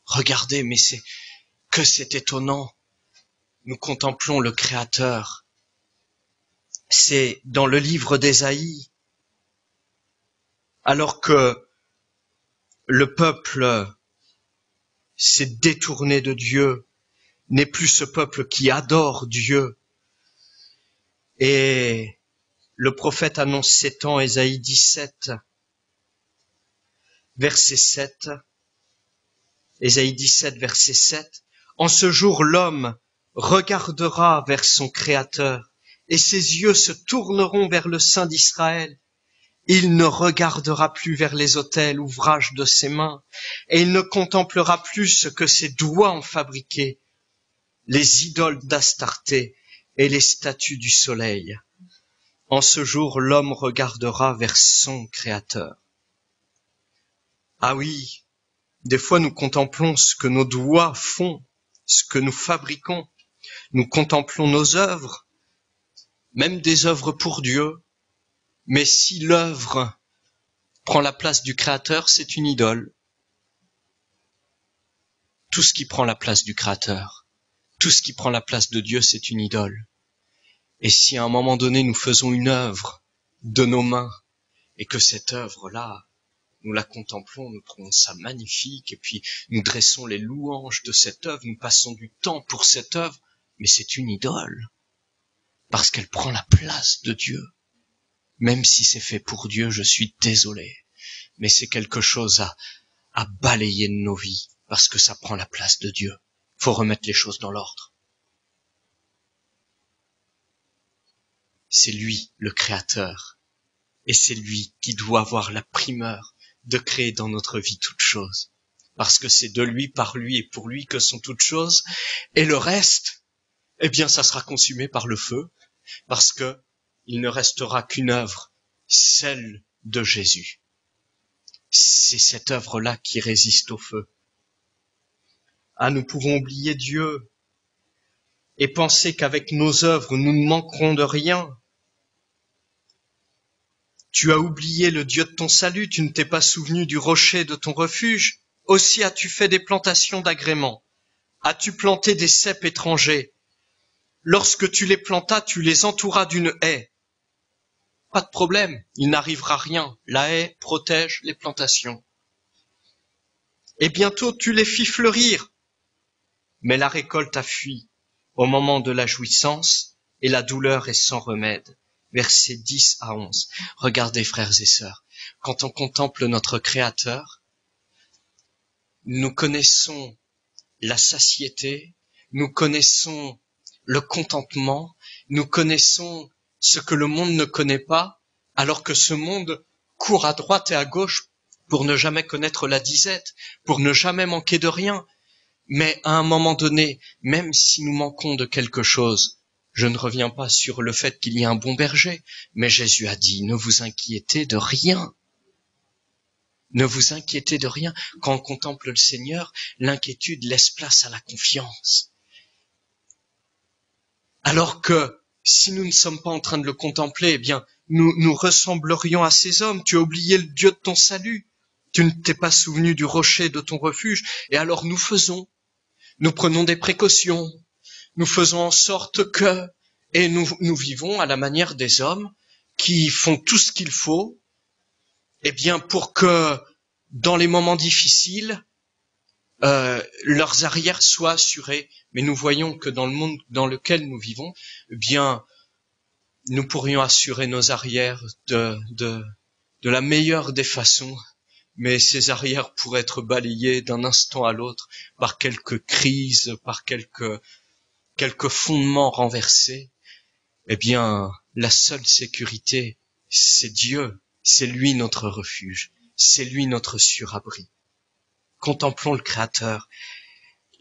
Regardez, mais c'est étonnant. Nous contemplons le Créateur. C'est dans le livre d'Ésaïe, alors que le peuple s'est détourné de Dieu, n'est plus ce peuple qui adore Dieu. Et le prophète annonce ces temps, Ésaïe 17, verset 7. Ésaïe 17, verset 7. En ce jour, l'homme regardera vers son Créateur, et ses yeux se tourneront vers le Saint d'Israël. Il ne regardera plus vers les autels, ouvrages de ses mains, et il ne contemplera plus ce que ses doigts ont fabriqué, les idoles d'Astarté et les statues du soleil. En ce jour, l'homme regardera vers son Créateur. Ah oui, des fois nous contemplons ce que nos doigts font, ce que nous fabriquons. Nous contemplons nos œuvres, même des œuvres pour Dieu. Mais si l'œuvre prend la place du Créateur, c'est une idole. Tout ce qui prend la place du Créateur, tout ce qui prend la place de Dieu, c'est une idole. Et si à un moment donné nous faisons une œuvre de nos mains, et que cette œuvre-là, nous la contemplons, nous trouvons ça magnifique, et puis nous dressons les louanges de cette œuvre, nous passons du temps pour cette œuvre, mais c'est une idole, parce qu'elle prend la place de Dieu. Même si c'est fait pour Dieu, je suis désolé, mais c'est quelque chose à balayer de nos vies, parce que ça prend la place de Dieu. Faut remettre les choses dans l'ordre. C'est lui, le Créateur, et c'est lui qui doit avoir la primeur de créer dans notre vie toutes choses, parce que c'est de lui, par lui et pour lui que sont toutes choses, et le reste, eh bien, ça sera consumé par le feu, parce que il ne restera qu'une œuvre, celle de Jésus. C'est cette œuvre-là qui résiste au feu. Ah, nous pouvons oublier Dieu et penser qu'avec nos œuvres, nous ne manquerons de rien. Tu as oublié le Dieu de ton salut, tu ne t'es pas souvenu du rocher de ton refuge. Aussi as-tu fait des plantations d'agréments. As-tu planté des ceps étrangers? Lorsque tu les plantas, tu les entouras d'une haie. Pas de problème, il n'arrivera rien. La haie protège les plantations. Et bientôt tu les fis fleurir. Mais la récolte a fui au moment de la jouissance et la douleur est sans remède. Versets 10 à 11. Regardez, frères et sœurs, quand on contemple notre Créateur, nous connaissons la satiété, nous connaissons le contentement, nous connaissons ce que le monde ne connaît pas, alors que ce monde court à droite et à gauche pour ne jamais connaître la disette, pour ne jamais manquer de rien. Mais à un moment donné, même si nous manquons de quelque chose, je ne reviens pas sur le fait qu'il y a un bon berger, mais Jésus a dit, ne vous inquiétez de rien. Ne vous inquiétez de rien. Quand on contemple le Seigneur, l'inquiétude laisse place à la confiance. Alors que si nous ne sommes pas en train de le contempler, eh bien, nous ressemblerions à ces hommes. Tu as oublié le Dieu de ton salut. Tu ne t'es pas souvenu du rocher de ton refuge. Et alors nous prenons des précautions. Nous faisons en sorte que, et nous vivons à la manière des hommes qui font tout ce qu'il faut, eh bien, pour que dans les moments difficiles, leurs arrières soient assurés. Mais nous voyons que dans le monde dans lequel nous vivons, eh bien, nous pourrions assurer nos arrières de la meilleure des façons, mais ces arrières pourraient être balayées d'un instant à l'autre par quelques crises, par quelques fondements renversés. Eh bien, la seule sécurité, c'est Dieu, c'est lui notre refuge, c'est lui notre surabri. Contemplons le Créateur,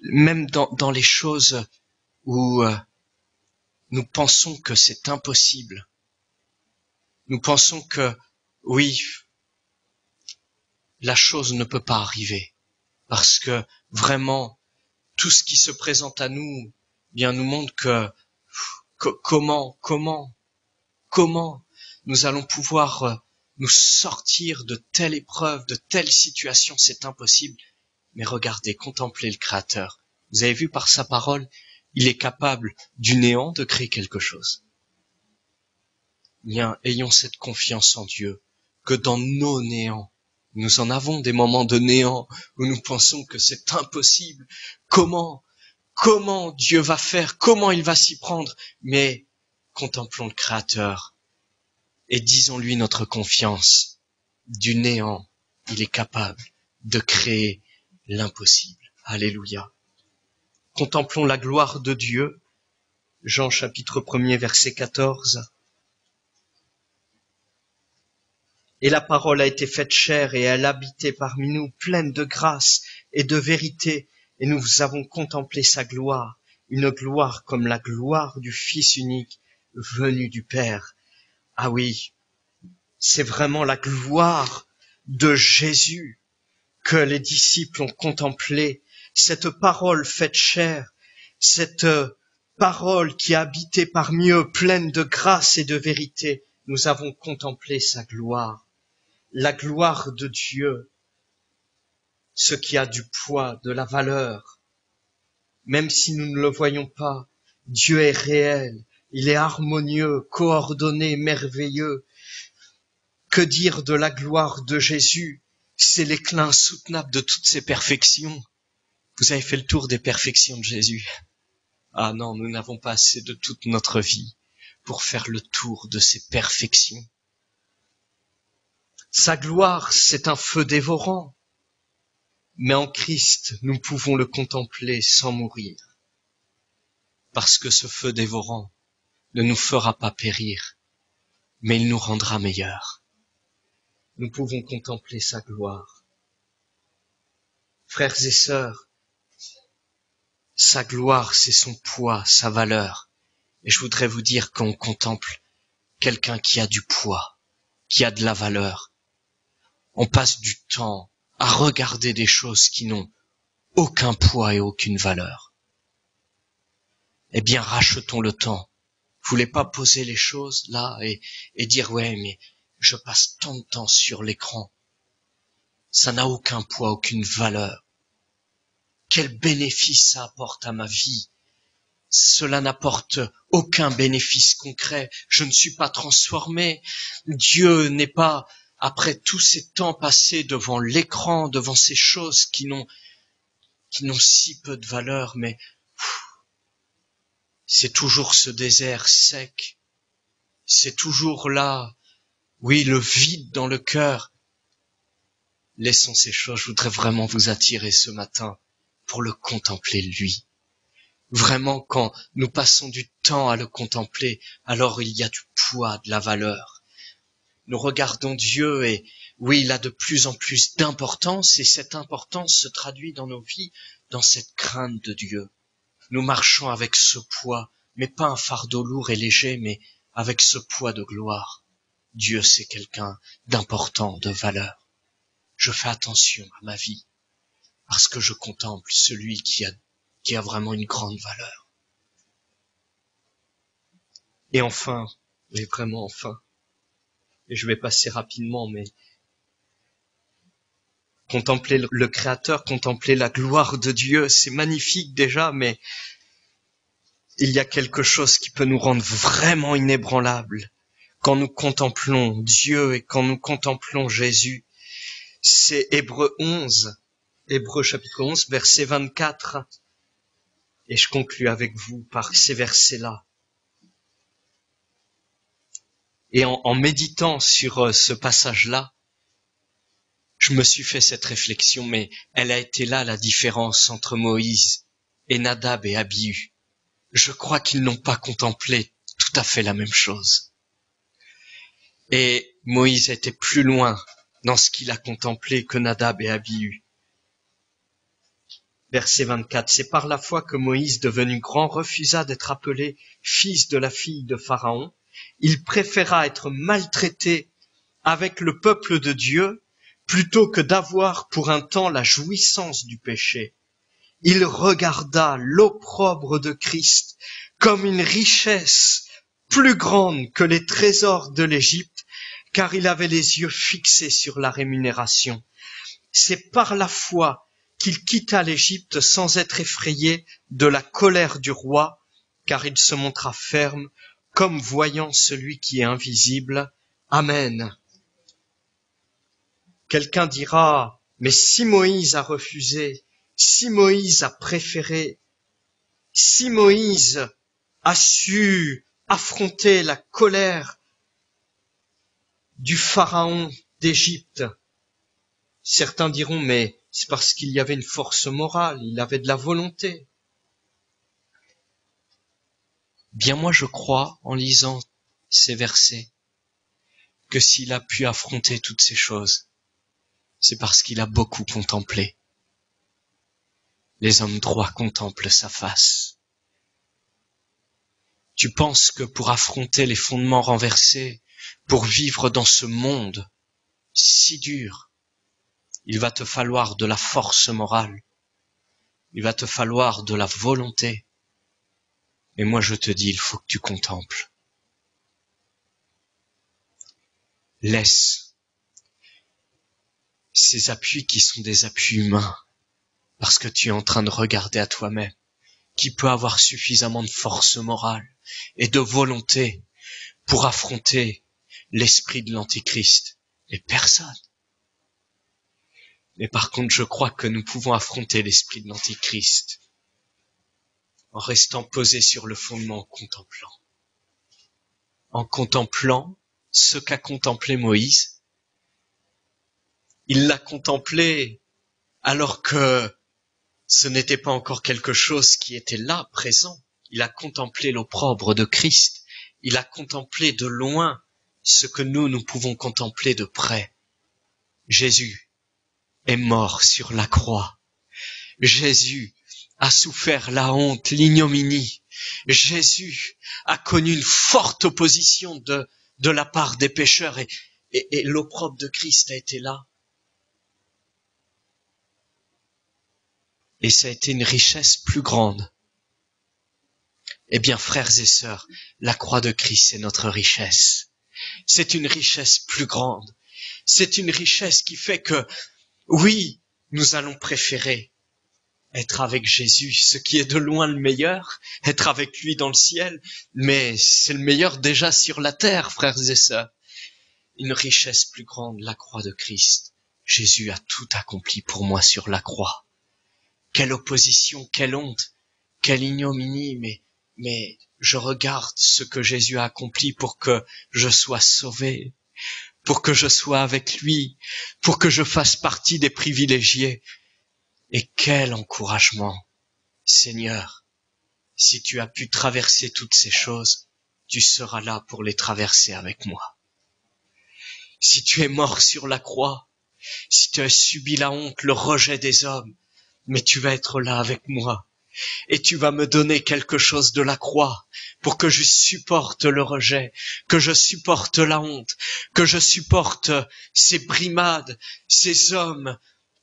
même dans les choses où nous pensons que c'est impossible. Nous pensons que, oui, la chose ne peut pas arriver, parce que vraiment, tout ce qui se présente à nous, bien nous montre que comment nous allons pouvoir nous sortir de telle épreuve, de telle situation, c'est impossible. Mais regardez, contemplez le Créateur. Vous avez vu par sa parole, il est capable du néant de créer quelque chose. Bien, ayons cette confiance en Dieu, que dans nos néants, nous en avons des moments de néant où nous pensons que c'est impossible. Comment Dieu va faire? Comment il va s'y prendre? Mais contemplons le Créateur et disons-lui notre confiance. Du néant, il est capable de créer l'impossible. Alléluia. Contemplons la gloire de Dieu. Jean chapitre 1er verset 14. Et la parole a été faite chair et elle habitait parmi nous, pleine de grâce et de vérité. Et nous avons contemplé sa gloire, une gloire comme la gloire du Fils unique venu du Père. Ah oui, c'est vraiment la gloire de Jésus que les disciples ont contemplé. Cette parole faite chair, cette parole qui a habité parmi eux, pleine de grâce et de vérité. Nous avons contemplé sa gloire. La gloire de Dieu, ce qui a du poids, de la valeur. Même si nous ne le voyons pas, Dieu est réel, il est harmonieux, coordonné, merveilleux. Que dire de la gloire de Jésus? C'est l'éclat insoutenable de toutes ses perfections. Vous avez fait le tour des perfections de Jésus. Ah non, nous n'avons pas assez de toute notre vie pour faire le tour de ses perfections. Sa gloire, c'est un feu dévorant. Mais en Christ, nous pouvons le contempler sans mourir. Parce que ce feu dévorant ne nous fera pas périr, mais il nous rendra meilleurs. Nous pouvons contempler sa gloire. Frères et sœurs, sa gloire, c'est son poids, sa valeur. Et je voudrais vous dire qu'on contemple quelqu'un qui a du poids, qui a de la valeur. On passe du temps à regarder des choses qui n'ont aucun poids et aucune valeur. Eh bien, rachetons le temps. Vous voulez pas poser les choses là et dire ouais, mais je passe tant de temps sur l'écran. Ça n'a aucun poids, aucune valeur. Quel bénéfice ça apporte à ma vie? Cela n'apporte aucun bénéfice concret. Je ne suis pas transformé. Dieu n'est pas, après tous ces temps passés devant l'écran, devant ces choses qui n'ont si peu de valeur, mais c'est toujours ce désert sec. C'est toujours là, oui, le vide dans le cœur. Laissons ces choses. Je voudrais vraiment vous attirer ce matin pour le contempler lui. Vraiment, quand nous passons du temps à le contempler, alors il y a du poids, de la valeur. Nous regardons Dieu et oui, il a de plus en plus d'importance et cette importance se traduit dans nos vies, dans cette crainte de Dieu. Nous marchons avec ce poids, mais pas un fardeau lourd et léger, mais avec ce poids de gloire. Dieu, c'est quelqu'un d'important, de valeur. Je fais attention à ma vie, parce que je contemple celui qui a vraiment une grande valeur. Et enfin, et vraiment enfin, et je vais passer rapidement, mais contempler le Créateur, contempler la gloire de Dieu, c'est magnifique déjà, mais il y a quelque chose qui peut nous rendre vraiment inébranlables. quand nous contemplons Dieu et quand nous contemplons Jésus, c'est Hébreux chapitre 11, verset 24. Et je conclus avec vous par ces versets-là. Et en méditant sur ce passage-là, je me suis fait cette réflexion, mais elle a été là la différence entre Moïse et Nadab et Abihu. Je crois qu'ils n'ont pas contemplé tout à fait la même chose. Et Moïse était plus loin dans ce qu'il a contemplé que Nadab et Abihu. Verset 24, c'est par la foi que Moïse, devenu grand, refusa d'être appelé fils de la fille de Pharaon. Il préféra être maltraité avec le peuple de Dieu plutôt que d'avoir pour un temps la jouissance du péché. Il regarda l'opprobre de Christ comme une richesse plus grande que les trésors de l'Égypte, car il avait les yeux fixés sur la rémunération. C'est par la foi qu'il quitta l'Égypte sans être effrayé de la colère du roi, car il se montra ferme, comme voyant celui qui est invisible. Amen. Quelqu'un dira, mais si Moïse a refusé, si Moïse a préféré, si Moïse a su affronter la colère du pharaon d'Égypte, certains diront, mais c'est parce qu'il y avait une force morale, il avait de la volonté. Bien moi je crois, en lisant ces versets, que s'il a pu affronter toutes ces choses, c'est parce qu'il a beaucoup contemplé. Les hommes droits contemplent sa face. Tu penses que pour affronter les fondements renversés, pour vivre dans ce monde si dur, il va te falloir de la force morale, il va te falloir de la volonté. Et moi je te dis, il faut que tu contemples. Laisse ces appuis qui sont des appuis humains, parce que tu es en train de regarder à toi-même, qui peut avoir suffisamment de force morale et de volonté pour affronter l'esprit de l'Antichrist. Et personne. Mais par contre, je crois que nous pouvons affronter l'esprit de l'Antichrist en restant posés sur le fondement, en contemplant. En contemplant ce qu'a contemplé Moïse. Il l'a contemplé alors que ce n'était pas encore quelque chose qui était là, présent. Il a contemplé l'opprobre de Christ. Il a contemplé de loin ce que nous pouvons contempler de près. Jésus est mort sur la croix. Jésus a souffert la honte, l'ignominie. Jésus a connu une forte opposition de la part des pécheurs et l'opprobre de Christ a été là. Et ça a été une richesse plus grande. Eh bien, frères et sœurs, la croix de Christ, c'est notre richesse. C'est une richesse plus grande. C'est une richesse qui fait que, oui, nous allons préférer être avec Jésus, ce qui est de loin le meilleur, être avec lui dans le ciel, mais c'est le meilleur déjà sur la terre, frères et sœurs. Une richesse plus grande, la croix de Christ. Jésus a tout accompli pour moi sur la croix. Quelle opposition, quelle honte, quelle ignominie, mais je regarde ce que Jésus a accompli pour que je sois sauvé, pour que je sois avec lui, pour que je fasse partie des privilégiés. Et quel encouragement, Seigneur, si tu as pu traverser toutes ces choses, tu seras là pour les traverser avec moi. Si tu es mort sur la croix, si tu as subi la honte, le rejet des hommes, mais tu vas être là avec moi. Et tu vas me donner quelque chose de la croix pour que je supporte le rejet, que je supporte la honte, que je supporte ces brimades, ces hommes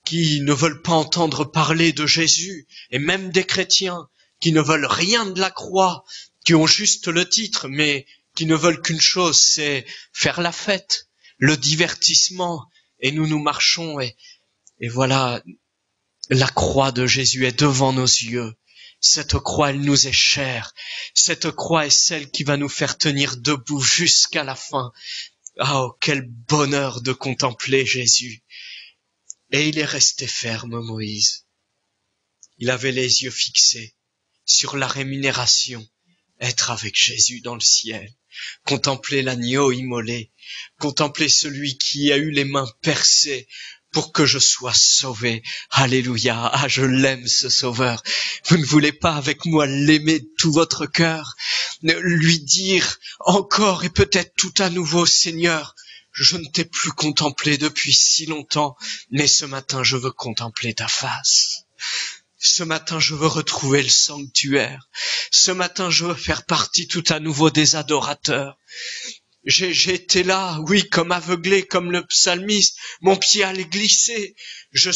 qui ne veulent pas entendre parler de Jésus, et même des chrétiens qui ne veulent rien de la croix, qui ont juste le titre, mais qui ne veulent qu'une chose, c'est faire la fête, le divertissement, et nous marchons, et voilà, la croix de Jésus est devant nos yeux. Cette croix, elle nous est chère. Cette croix est celle qui va nous faire tenir debout jusqu'à la fin. Oh, quel bonheur de contempler Jésus. Et il est resté ferme, Moïse. Il avait les yeux fixés sur la rémunération, être avec Jésus dans le ciel, contempler l'agneau immolé, contempler celui qui a eu les mains percées pour que je sois sauvé. Alléluia. Ah, je l'aime, ce sauveur. Vous ne voulez pas avec moi l'aimer de tout votre cœur, lui dire encore et peut-être tout à nouveau, Seigneur, je ne t'ai plus contemplé depuis si longtemps, mais ce matin je veux contempler ta face. Ce matin, je veux retrouver le sanctuaire. Ce matin, je veux faire partie tout à nouveau des adorateurs. J'ai été là, oui, comme aveuglé, comme le psalmiste. Mon pied allait glisser. Je